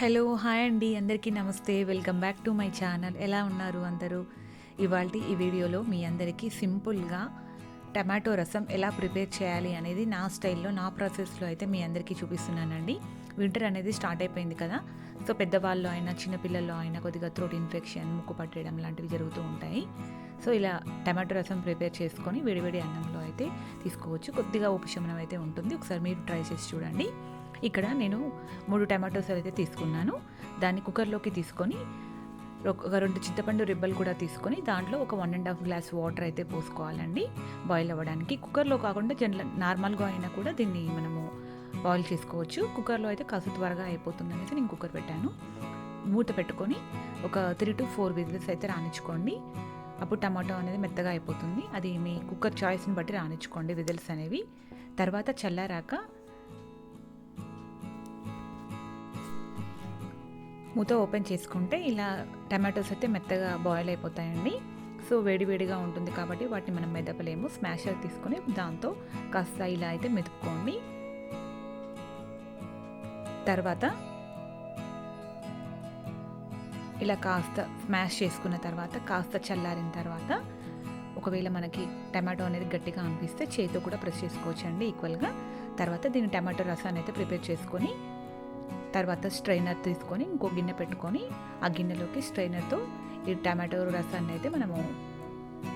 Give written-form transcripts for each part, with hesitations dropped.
Hello hi అండి, అందరికీ నమస్తే. Welcome back to my channel. ఎలా ఉన్నారు అందరూ? ఇవాల్టి ఈ వీడియోలో మీ అందరికీ సింపుల్గా టమాటో రసం ఎలా ప్రిపేర్ చేయాలి అనేది నా స్టైల్లో, నా ప్రాసెస్లో అయితే మీ అందరికీ చూపిస్తున్నానండి. వింటర్ అనేది స్టార్ట్ అయిపోయింది కదా, సో పెద్దవాళ్ళు అయినా చిన్నపిల్లల్లో అయినా కొద్దిగా థ్రోట్ ఇన్ఫెక్షన్, ముక్కు పట్టడం లాంటివి జరుగుతూ ఉంటాయి. సో ఇలా టమాటో రసం ప్రిపేర్ చేసుకొని వేడివేడి అన్నంలో అయితే తీసుకోవచ్చు. కొద్దిగా ఉపశమనం అయితే ఉంటుంది. ఒకసారి మీరు ట్రై చేసి చూడండి. ఇక్కడ నేను 3 టమాటోస్ అయితే తీసుకున్నాను. దాన్ని కుక్కర్లోకి తీసుకొని ఒక 2 చింతపండు రిబ్బలు కూడా తీసుకొని దాంట్లో ఒక 1.5 గ్లాస్ వాటర్ అయితే పోసుకోవాలండి బాయిల్ అవ్వడానికి. కుక్కర్లో కాకుండా నార్మల్గా అయినా కూడా దీన్ని మనము బాయిల్ చేసుకోవచ్చు. కుక్కర్లో అయితే కాస్త త్వరగా అయిపోతుంది అనేసి నేను కుక్కర్ పెట్టాను. మూత పెట్టుకొని ఒక 3 to 4 విజిల్స్ అయితే రానిచ్చుకోండి. అప్పుడు టమాటో అనేది మెత్తగా అయిపోతుంది. అది మీ కుక్కర్ చాయిస్ని బట్టి రానిచ్చుకోండి విజిల్స్ అనేవి. తర్వాత చల్లారాక మూత ఓపెన్ చేసుకుంటే ఇలా టమాటోస్ అయితే మెత్తగా బాయిల్ అయిపోతాయండి. సో వేడివేడిగా ఉంటుంది కాబట్టి వాటిని మనం మెదపలేము. స్మాషర్ తీసుకొని దాంతో కాస్త ఇలా అయితే మెదుపుకోండి. తర్వాత ఇలా కాస్త స్మాష్ చేసుకున్న తర్వాత కాస్త చల్లారిన తర్వాత ఒకవేళ మనకి టమాటో అనేది గట్టిగా అనిపిస్తే చేతితో కూడా ప్రెస్ చేసుకోవచ్చండి ఈక్వల్గా. తర్వాత దీన్ని టమాటో రసాన్ని అయితే ప్రిపేర్ చేసుకొని తర్వాత స్ట్రైనర్ తీసుకొని ఇంకో గిన్నె పెట్టుకొని ఆ గిన్నెలోకి స్ట్రైనర్తో ఈ టమాటో రసాన్ని అయితే మనము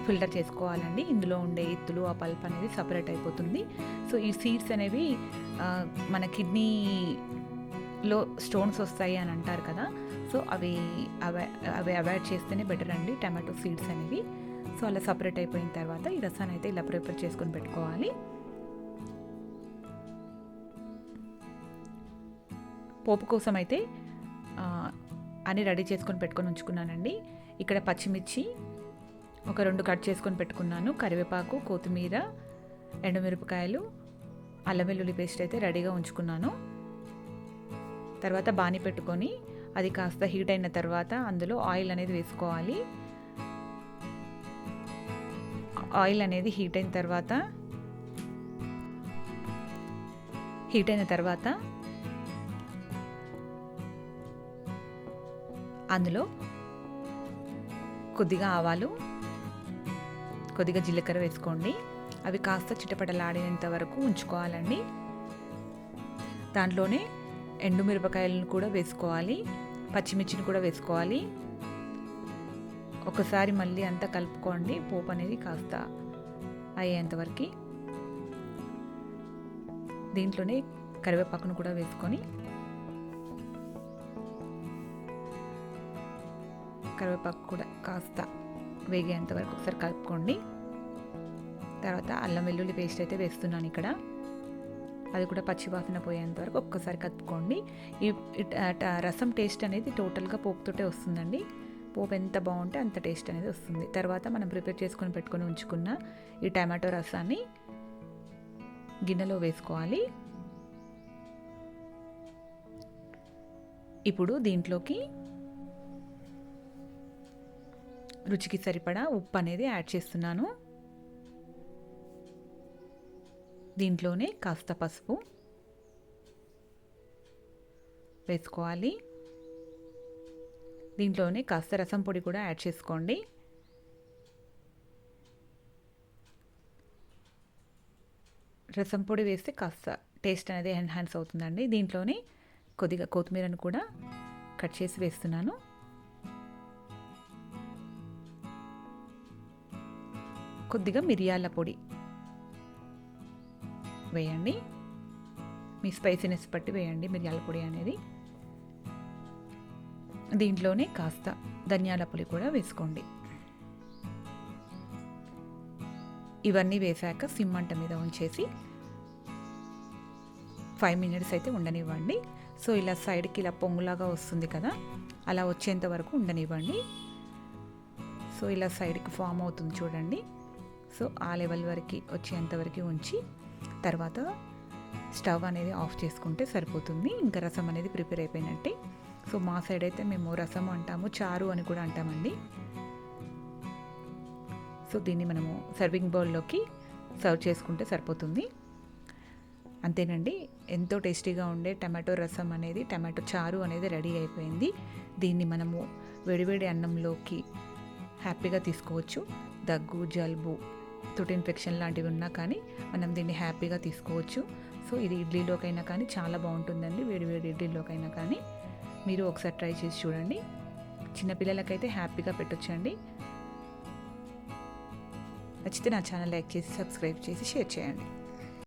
ఫిల్టర్ చేసుకోవాలండి. ఇందులో ఉండే ఇత్తులు, ఆ పల్ప్ అనేది సపరేట్ అయిపోతుంది. సో ఈ సీడ్స్ అనేవి మన కిడ్నీలో స్టోన్స్ వస్తాయి అని అంటారు కదా, సో అవి అవాయిడ్ చేస్తేనే బెటర్ అండి టమాటో సీడ్స్ అనేవి. సో అలా సపరేట్ అయిపోయిన తర్వాత ఈ రసాన్ని అయితే ఇలా ప్రిపేర్ చేసుకొని పెట్టుకోవాలి. పోపు కోసం అయితే అన్నీ రెడీ చేసుకొని పెట్టుకొని ఉంచుకున్నానండి. ఇక్కడ పచ్చిమిర్చి ఒక 2 కట్ చేసుకొని పెట్టుకున్నాను. కరివేపాకు, కొత్తిమీర, ఎండుమిరపకాయలు, అల్లం వెల్లుల్లి పేస్ట్ అయితే రెడీగా ఉంచుకున్నాను. తర్వాత బాణీ పెట్టుకొని అది కాస్త హీట్ అయిన తర్వాత అందులో ఆయిల్ అనేది వేసుకోవాలి. ఆయిల్ అనేది హీట్ అయిన తర్వాత అందులో కొద్దిగా ఆవాలు, కొద్దిగా జీలకర్ర వేసుకోండి. అవి కాస్త చిటపటలాడినంత వరకు ఉంచుకోవాలండి. దాంట్లోనే ఎండుమిరపకాయలను కూడా వేసుకోవాలి, పచ్చిమిర్చిని కూడా వేసుకోవాలి. ఒకసారి మళ్ళీ అంతా కలుపుకోండి. పోపు అనేది కాస్త అయ్యేంతవరకు దీంట్లోనే కరివేపాకును కూడా వేసుకొని కరివేపాకు కూడా కాస్త వేగేంత వరకు ఒకసారి కలుపుకోండి. తర్వాత అల్లం వెల్లుల్లి పేస్ట్ అయితే వేస్తున్నాను ఇక్కడ. అది కూడా పచ్చి వాసన పోయేంత వరకు ఒక్కసారి కలుపుకోండి. ఈ రసం టేస్ట్ అనేది టోటల్గా పోపుతోటే వస్తుందండి. పోపు ఎంత బాగుంటే అంత టేస్ట్ అనేది వస్తుంది. తర్వాత మనం ప్రిపేర్ చేసుకొని పెట్టుకొని ఉంచుకున్న ఈ టమాటో రసాన్ని గిన్నెలో వేసుకోవాలి. ఇప్పుడు దీంట్లోకి రుచికి సరిపడా ఉప్పు అనేది యాడ్ చేస్తున్నాను. దీంట్లోనే కాస్త పసుపు వేసుకోవాలి. దీంట్లోనే కాస్త రసం పొడి కూడా యాడ్ చేసుకోండి. రసం పొడి వేస్తే కాస్త టేస్ట్ అనేది ఎన్హాన్స్ అవుతుందండి. దీంట్లోనే కొద్దిగా కొత్తిమీరను కూడా కట్ చేసి వేస్తున్నాను. కొద్దిగా మిరియాల పొడి వేయండి. మీ స్పైసీనెస్ బట్టి వేయండి మిరియాల పొడి అనేది. దీంట్లోనే కాస్త ధనియాల పొడి కూడా వేసుకోండి. ఇవన్నీ వేసాక సిమ్ మంట మీద ఉంచేసి 5 minutes అయితే ఉండనివ్వండి. సో ఇలా సైడ్కి ఇలా పొంగులాగా వస్తుంది కదా, అలా వచ్చేంత వరకు ఉండనివ్వండి. సో ఇలా సైడ్కి ఫామ్ అవుతుంది చూడండి. సో ఆ లెవెల్ వరకు వచ్చేంతవరకు ఉంచి తర్వాత స్టవ్ అనేది ఆఫ్ చేసుకుంటే సరిపోతుంది. ఇంకా రసం అనేది ప్రిపేర్ అయిపోయినట్టే. సో మా సైడ్ అయితే మేము రసం అంటాము, చారు అని కూడా అంటామండి. సో దీన్ని మనము సర్వింగ్ బౌల్లోకి సర్వ్ చేసుకుంటే సరిపోతుంది. అంతేనండి, ఎంతో టేస్టీగా ఉండే టమాటో రసం అనేది, టమాటో చారు అనేది రెడీ అయిపోయింది. దీన్ని మనము వేడివేడి అన్నంలోకి హ్యాపీగా తీసుకోవచ్చు. దగ్గు, జలుబు, త్రోట్ ఇన్ఫెక్షన్ లాంటివి ఉన్నా కానీ మనం దీన్ని హ్యాపీగా తీసుకోవచ్చు. సో ఇది ఇడ్లీలోకైనా కానీ చాలా బాగుంటుందండి. వేడివేడి ఇడ్లీలోకైనా కానీ మీరు ఒకసారి ట్రై చేసి చూడండి. చిన్నపిల్లలకైతే హ్యాపీగా పెట్టొచ్చండి. నచ్చితే నా ఛానల్ లైక్ చేసి, సబ్స్క్రైబ్ చేసి, షేర్ చేయండి.